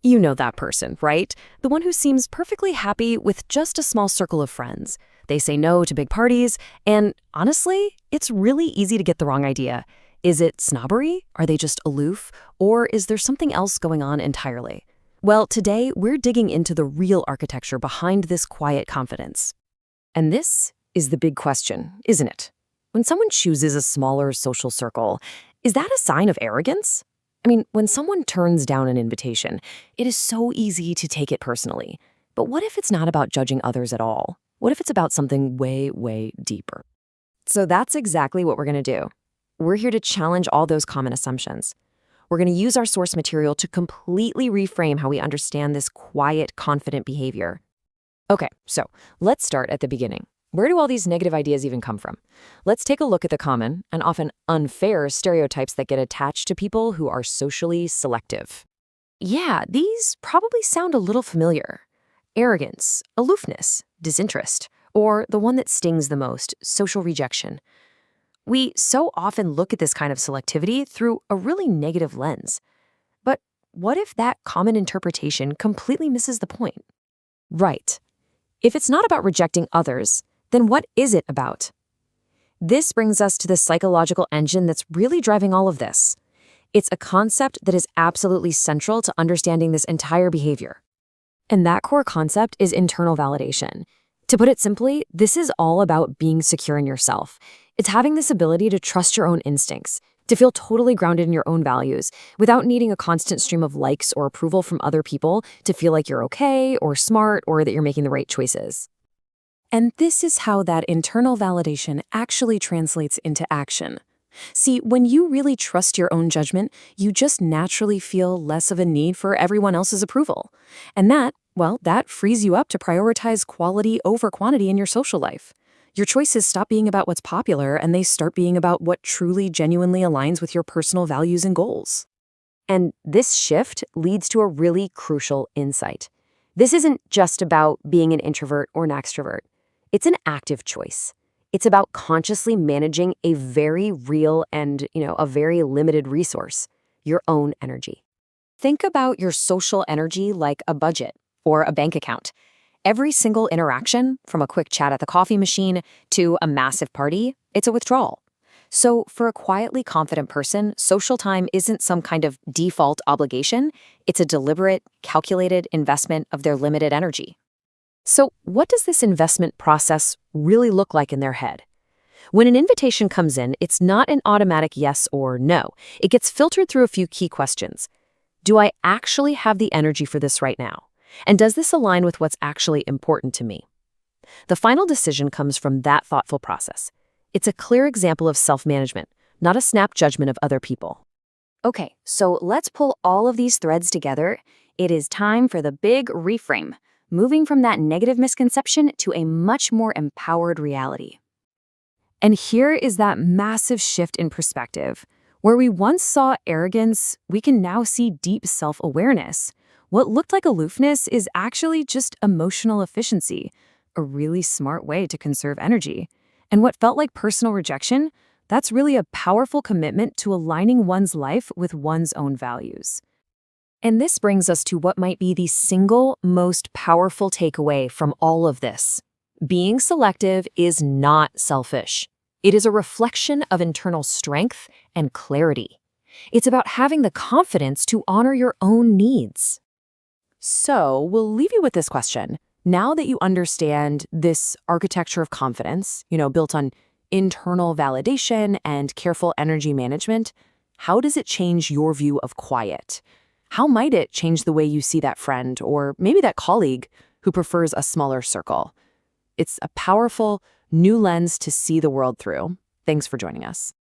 You know that person, right? The one who seems perfectly happy with just a small circle of friends. They say no to big parties, and honestly, it's really easy to get the wrong idea. Is it snobbery? Are they just aloof? Or is there something else going on entirely? Well, today we're digging into the real architecture behind this quiet confidence. And this is the big question, isn't it? When someone chooses a smaller social circle, is that a sign of arrogance? I mean, when someone turns down an invitation, it is so easy to take it personally. But what if it's not about judging others at all? What if it's about something way, way deeper? So that's exactly what we're going to do. We're here to challenge all those common assumptions. We're going to use our source material to completely reframe how we understand this quiet, confident behavior. Okay, so let's start at the beginning. Where do all these negative ideas even come from? Let's take a look at the common and often unfair stereotypes that get attached to people who are socially selective. Yeah, these probably sound a little familiar. Arrogance, aloofness, disinterest, or the one that stings the most, social rejection. We so often look at this kind of selectivity through a really negative lens. But what if that common interpretation completely misses the point? Right. If it's not about rejecting others, then what is it about? This brings us to the psychological engine that's really driving all of this. It's a concept that is absolutely central to understanding this entire behavior. And that core concept is internal validation. To put it simply, this is all about being secure in yourself. It's having this ability to trust your own instincts, to feel totally grounded in your own values, without needing a constant stream of likes or approval from other people to feel like you're okay or smart or that you're making the right choices. And this is how that internal validation actually translates into action. See, when you really trust your own judgment, you just naturally feel less of a need for everyone else's approval. And that frees you up to prioritize quality over quantity in your social life. Your choices stop being about what's popular and they start being about what truly, genuinely aligns with your personal values and goals. And this shift leads to a really crucial insight. This isn't just about being an introvert or an extrovert. It's an active choice. It's about consciously managing a very real and, a very limited resource, your own energy. Think about your social energy like a budget or a bank account. Every single interaction, from a quick chat at the coffee machine to a massive party, it's a withdrawal. So for a quietly confident person, social time isn't some kind of default obligation. It's a deliberate, calculated investment of their limited energy. So what does this investment process really look like in their head? When an invitation comes in, it's not an automatic yes or no. It gets filtered through a few key questions. Do I actually have the energy for this right now? And does this align with what's actually important to me? The final decision comes from that thoughtful process. It's a clear example of self-management, not a snap judgment of other people. Okay, so let's pull all of these threads together. It is time for the big reframe, moving from that negative misconception to a much more empowered reality. And here is that massive shift in perspective. Where we once saw arrogance, we can now see deep self-awareness. What looked like aloofness is actually just emotional efficiency, a really smart way to conserve energy. And what felt like personal rejection, that's really a powerful commitment to aligning one's life with one's own values. And this brings us to what might be the single most powerful takeaway from all of this. Being selective is not selfish. It is a reflection of internal strength and clarity. It's about having the confidence to honor your own needs. So we'll leave you with this question. Now that you understand this architecture of confidence, built on internal validation and careful energy management, how does it change your view of quiet? How might it change the way you see that friend or maybe that colleague who prefers a smaller circle? It's a powerful new lens to see the world through. Thanks for joining us.